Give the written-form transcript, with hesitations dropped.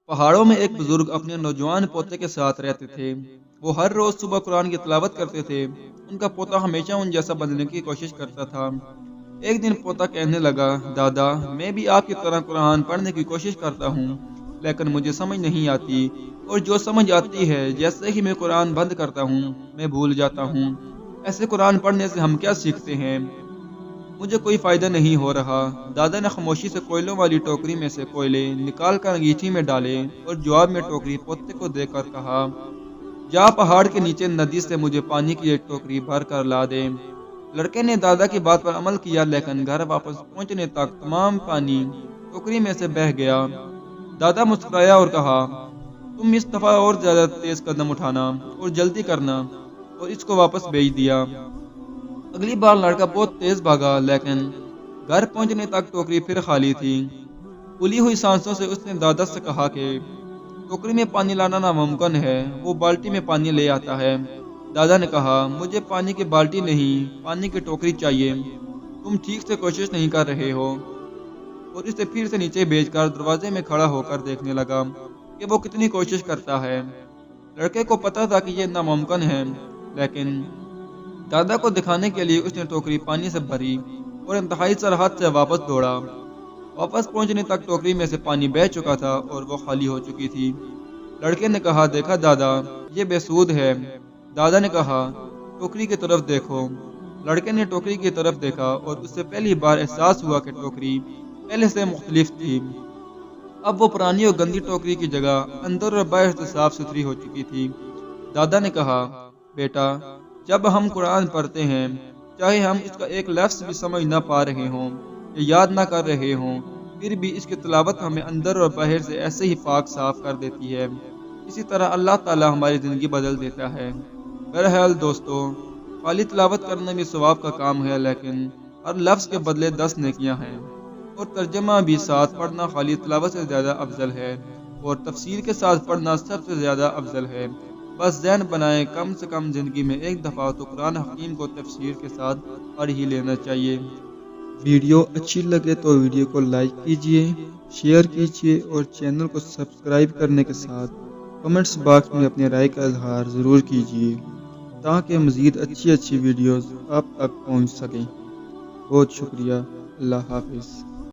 پہاڑوں میں ایک بزرگ اپنے نوجوان پوتے کے ساتھ رہتے تھے۔ وہ ہر روز صبح قرآن کی تلاوت کرتے تھے۔ ان کا پوتا ہمیشہ ان جیسا بننے کی کوشش کرتا تھا۔ ایک دن پوتا کہنے لگا، دادا میں بھی آپ کی طرح قرآن پڑھنے کی کوشش کرتا ہوں، لیکن مجھے سمجھ نہیں آتی، اور جو سمجھ آتی ہے جیسے ہی میں قرآن بند کرتا ہوں میں بھول جاتا ہوں۔ ایسے قرآن پڑھنے سے ہم کیا سیکھتے ہیں؟ مجھے کوئی فائدہ نہیں ہو رہا۔ دادا نے خاموشی سے کوئلوں والی ٹوکری میں سے کوئلے نکال کر انگیٹھی میں ڈالے اور جواب میں ٹوکری پوتے کو دے کر کہا، جا پہاڑ کے نیچے ندی سے مجھے پانی کی ایک ٹوکری بھر کر لا دے۔ لڑکے نے دادا کی بات پر عمل کیا، لیکن گھر واپس پہنچنے تک تمام پانی ٹوکری میں سے بہہ گیا۔ دادا مسکرایا اور کہا، تم اس دفعہ اور زیادہ تیز قدم اٹھانا اور جلدی کرنا، اور اس کو واپس بھیج دیا۔ اگلی بار لڑکا بہت تیز بھاگا، لیکن گھر پہنچنے تک ٹوکری پھر خالی تھی۔ پھولی ہوئی سانسوں سے اس نے دادا سے کہا کہ ٹوکری میں پانی لانا ناممکن ہے، وہ بالٹی میں پانی لے آتا ہے۔ دادا نے کہا، مجھے پانی کی بالٹی نہیں، پانی کی ٹوکری چاہیے۔ تم ٹھیک سے کوشش نہیں کر رہے ہو۔ اور اسے پھر سے نیچے بھیج کر دروازے میں کھڑا ہو کر دیکھنے لگا کہ وہ کتنی کوشش کرتا ہے۔ لڑکے کو پتا تھا کہ یہ ناممکن ہے، لیکن دادا کو دکھانے کے لیے اس نے ٹوکری پانی سے بھری اور انتہائی سرحد سے واپس دوڑا۔ واپس پہنچنے تک ٹوکری میں سے پانی بہہ چکا تھا اور وہ خالی ہو چکی تھی۔ لڑکے نے کہا، دیکھا دادا، یہ بے سود ہے۔ دادا نے کہا، ٹوکری کی طرف دیکھو۔ لڑکے نے ٹوکری کی طرف دیکھا اور اس سے پہلی بار احساس ہوا کہ ٹوکری پہلے سے مختلف تھی۔ اب وہ پرانی اور گندی ٹوکری کی جگہ اندر اور باہر سے صاف ستھری ہو چکی تھی۔ دادا نے کہا، بیٹا، جب ہم قرآن پڑھتے ہیں، چاہے ہم اس کا ایک لفظ بھی سمجھ نہ پا رہے ہوں یا یاد نہ کر رہے ہوں، پھر بھی اس کی تلاوت ہمیں اندر اور باہر سے ایسے ہی پاک صاف کر دیتی ہے۔ اسی طرح اللہ تعالیٰ ہماری زندگی بدل دیتا ہے۔ بہرحال دوستو، خالی تلاوت کرنا بھی ثواب کا کام ہے، لیکن ہر لفظ کے بدلے 10 نیکیاں ہیں، اور ترجمہ بھی ساتھ پڑھنا خالی تلاوت سے زیادہ افضل ہے، اور تفسیر کے ساتھ پڑھنا سب سے زیادہ افضل ہے۔ بس ذہن بنائیں، کم سے کم زندگی میں ایک دفعہ تو قرآن حکیم کو تفسیر کے ساتھ پڑھ ہی لینا چاہیے۔ ویڈیو اچھی لگے تو ویڈیو کو لائک کیجئے، شیئر کیجئے، اور چینل کو سبسکرائب کرنے کے ساتھ کمنٹس باکس میں اپنی رائے کا اظہار ضرور کیجئے، تاکہ مزید اچھی ویڈیوز آپ تک پہنچ سکیں۔ بہت شکریہ۔ اللہ حافظ۔